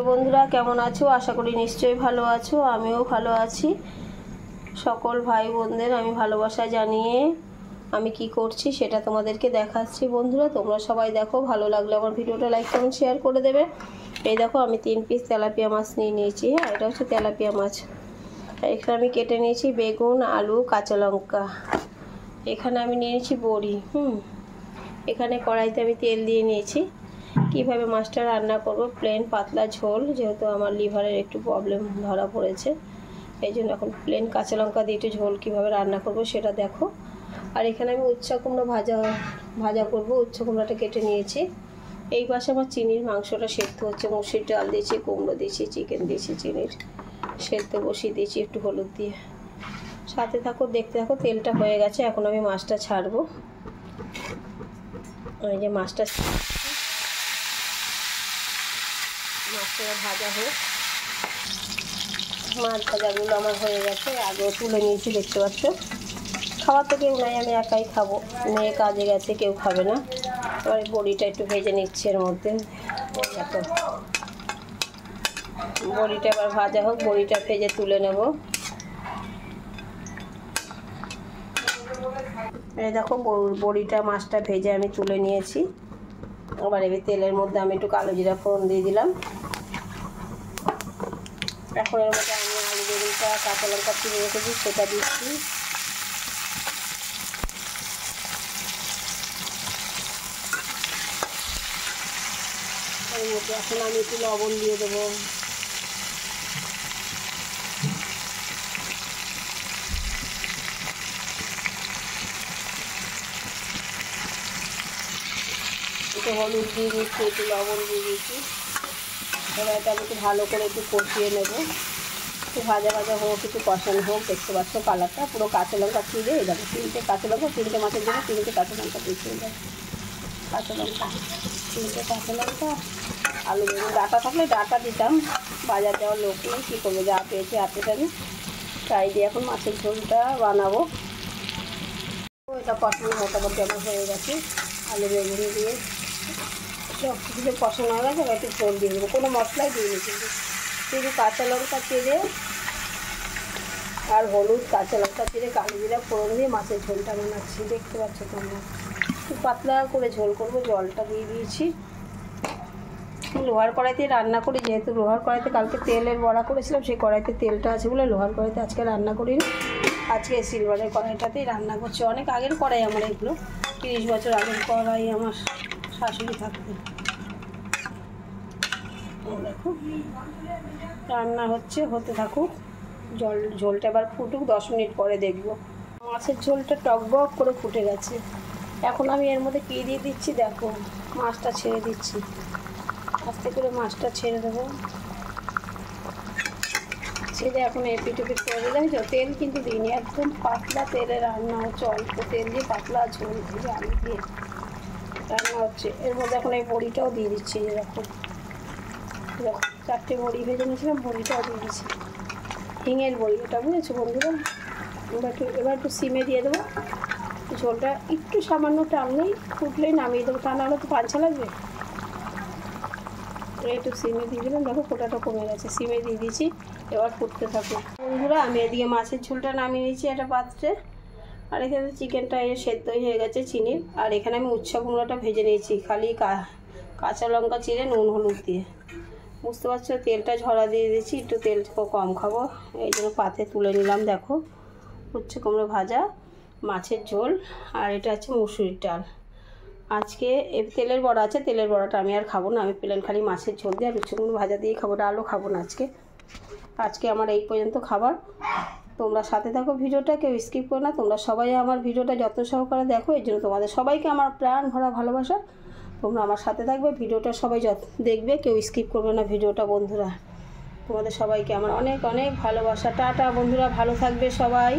Hello বন্ধুরা, কেমন আছো? আশা করি নিশ্চয়ই ভালো আছো। আমিও ভালো আছি। সকল ভাই বোনদের আমি ভালোবাসা জানিয়ে আমি কি করছি সেটা তোমাদেরকে দেখাচ্ছি। বন্ধুরা, তোমরা সবাই দেখো, ভালো লাগলে আমার ভিডিওটা লাইক কমেন্ট শেয়ার করে দেবে। এই দেখো, আমি 3 পিস তেলাপিয়া মাছ নিয়ে নিয়েছি। হ্যাঁ, এটা হচ্ছে তেলাপিয়া মাছ। এখানে আমি কেটে নিয়েছি বেগুন, আলু, কাঁচা লঙ্কা। এখানে আমি নিয়েছি বড়ি। এখানে কড়াইতে আমি তেল দিয়ে নিয়েছি। কিভাবে মাছটা রান্না করব, প্লেন পাতলা ঝোল, যেহেতু আমার লিভারের একটু প্রবলেম ধরা পড়েছে, এই জন্য এখন প্লেন কাঁচা লঙ্কা দিয়ে একটু ঝোল কীভাবে রান্না করব সেটা দেখো। আর এখানে আমি উচ্ছা কুমড়ো ভাজা করব। উচ্ছা কুমড়োটা কেটে নিয়েছি। এই পাশে আমার চিনির মাংসটা সেদ্ধ হচ্ছে। মুসুরির ডাল দিয়েছি, কুমড়ো দিয়েছি, চিকেন দিয়েছি, চিনির সেদ্ধ বসিয়ে দিয়েছি একটু হলুদ দিয়ে। সাথে থাকো, দেখতে থাকো। তেলটা হয়ে গেছে, এখন আমি মাছটা ছাড়বো। এই যে মাছটা ভাজা হোক। মাছ ভাজাগুলো আমার হয়ে গেছে, আগেও তুলে নিয়েছি, দেখতে পাচ্ছ। খাওয়ার তো কেউ নাই, আমি একাই খাবো। মেয়ে কাজে গেছে, কেউ খাবে না। এবার বড়িটা একটু ভেজে নিচ্ছি এর মধ্যে। বড়িটা এবার ভাজা হোক, বড়িটা ভেজে তুলে নেব। এই দেখো, বড়িটা মাছটা ভেজে আমি তুলে নিয়েছি। আবার এই তেলের মধ্যে আমি একটু কালো জিরা ফোড়ন দিয়ে দিলাম। এখন এর মধ্যে আমি আলু, বেগুনটা, কাঁচা লঙ্কা চিড়ে রেখেছি সেটা দিচ্ছি। এর মধ্যে এখন আমি একটু লবণ দিয়ে দেবো। একটু হলুদ দিয়ে দিচ্ছি, একটু লবণ দিয়ে দিচ্ছি। এবার এটা আমি একটু ভালো করে একটু কষিয়ে নেবো। একটু ভাজা ভাজা হোক, একটু কষানো হোক। দেখতে পাচ্ছ কালারটা পুরো কাঁচা লঙ্কা চিড়ে। এই দেখো, 3টে কাঁচা লঙ্কা, 3টে মাছের জন্য 3টে কাঁচা লঙ্কা দিচ্ছি। কাঁচা লঙ্কা, 3টে কাঁচা লঙ্কা। আলু বেগুন ডাঁটা থাকলে ডাঁটা দিতাম, বাজার যাওয়ার লোক নেই, কী করবো, যা পেয়েছি হাতে। তাই দিয়ে এখন মাছের ঝোলটা বানাবো। এটা কষানো মোটামুটি আমার হয়ে গেছে। আলু বেগুন দিয়ে সব কিছু কষানো হয়ে গেছে। এবার একটু ঝোল দিয়ে দেবো, কোনো মশলাই দিইনি, কিন্তু শুধু কাঁচা লঙ্কা চিড়ে আর হলুদ, কাঁচা লঙ্কা চিড়ে, কালো জিরা ফোড়ন দিয়ে মাছের ঝোলটা বানাচ্ছি। দেখতে পাচ্ছ তোমরা, একটু পাতলা করে ঝোল করবো। জলটা দিয়ে দিয়েছি। লোহার কড়াইতে রান্না করি, যেহেতু লোহার কড়াইতে কালকে তেলের বড়া করেছিলাম, সেই কড়াইতে তেলটা আছে বলে লোহার কড়াইতে আজকে রান্না করিনি। আজকে সিলভারের কড়াইটাতেই রান্না করছি। অনেক আগের কড়াই আমার এগুলো, 30 বছর আগের কড়াই আমার শাশুড়ি থাকতেন। দেখো রান্না হতে থাকুক। ঝোলটা এবার ফুটুক, 10 মিনিট পরে দেখবো। মাছের ঝোলটা টকবক করে ফুটে গেছে। এখন আমি এর মধ্যে কী দিয়ে দিচ্ছি দেখো, মাছটা ছেড়ে দিচ্ছি। আস্তে করে মাছটা ছেড়ে দেবো। ছেড়ে এখন এপিট ওপিট করে দিলাম। তেল কিন্তু দিইনি, একদম পাতলা তেলে রান্না হচ্ছে। অল্প তেল দিয়ে পাতলা ঝোল দিয়ে আলু দিয়ে রান্না হচ্ছে। এর মধ্যে এখন এই বড়িটাও দিয়ে দিচ্ছি। এরকম 4টে বড়ি ভেজে নিয়েছিলাম, বড়িটাও দিয়ে দিচ্ছি। হিঙের বড়ি, এটা বুঝেছো বন্ধুরা। এবার একটু সিমে দিয়ে দেবো। ঝোলটা একটু সামান্য টানলেই, ফুটলেই নামিয়ে দেবো, তা নাহলে তো পাঞ্চা লাগবে। একটু সিমে দিয়ে দিলাম। দেখো ফোটাটা কমে গেছে, সিমে দিয়ে দিয়েছি। এবার ফুটতে থাকুক বন্ধুরা। আমি এদিকে মাছের ঝোলটা নামিয়ে নিয়েছি একটা পাত্রে। আর এখানে চিকেনটা সেদ্ধই হয়ে গেছে চিনির। আর এখানে আমি উচ্ছা কুমড়োটা ভেজে নিয়েছি, খালি কাঁচা লঙ্কা চিড়ে নুন হলুদ দিয়ে। বুঝতে পারছো, তেলটা ঝরা দিয়ে দিয়েছি, একটু তেল কম খাবো, এই জন্য পাতে তুলে নিলাম। দেখো, উচ্ছা কুমড়ো ভাজা, মাছের ঝোল, আর এটা হচ্ছে মুসুরির ডাল। আজকে তেলের বড়া আছে, তেলের বড়াটা আমি আর খাবো না। আমি প্লেন খালি মাছের ঝোল দিয়ে আর উচ্ছা কুমড়ো ভাজা দিয়ে খাবো, ডালও খাবো না আজকে আমার এই পর্যন্ত খাবার। তোমরা সাথে থাকো, ভিডিওটা কেউ স্কিপ করো না। তোমরা সবাই আমার ভিডিওটা যত্ন সহকারে দেখো, এই জন্য তোমাদের সবাইকে আমার প্রাণ ভরা ভালোবাসা। তোমরা আমার সাথে থাকবে, ভিডিওটা সবাই দেখবে, কেউ স্কিপ করবে না ভিডিওটা। বন্ধুরা, তোমাদের সবাইকে আমার অনেক অনেক ভালোবাসা। টাটা বন্ধুরা, ভালো থাকবে সবাই।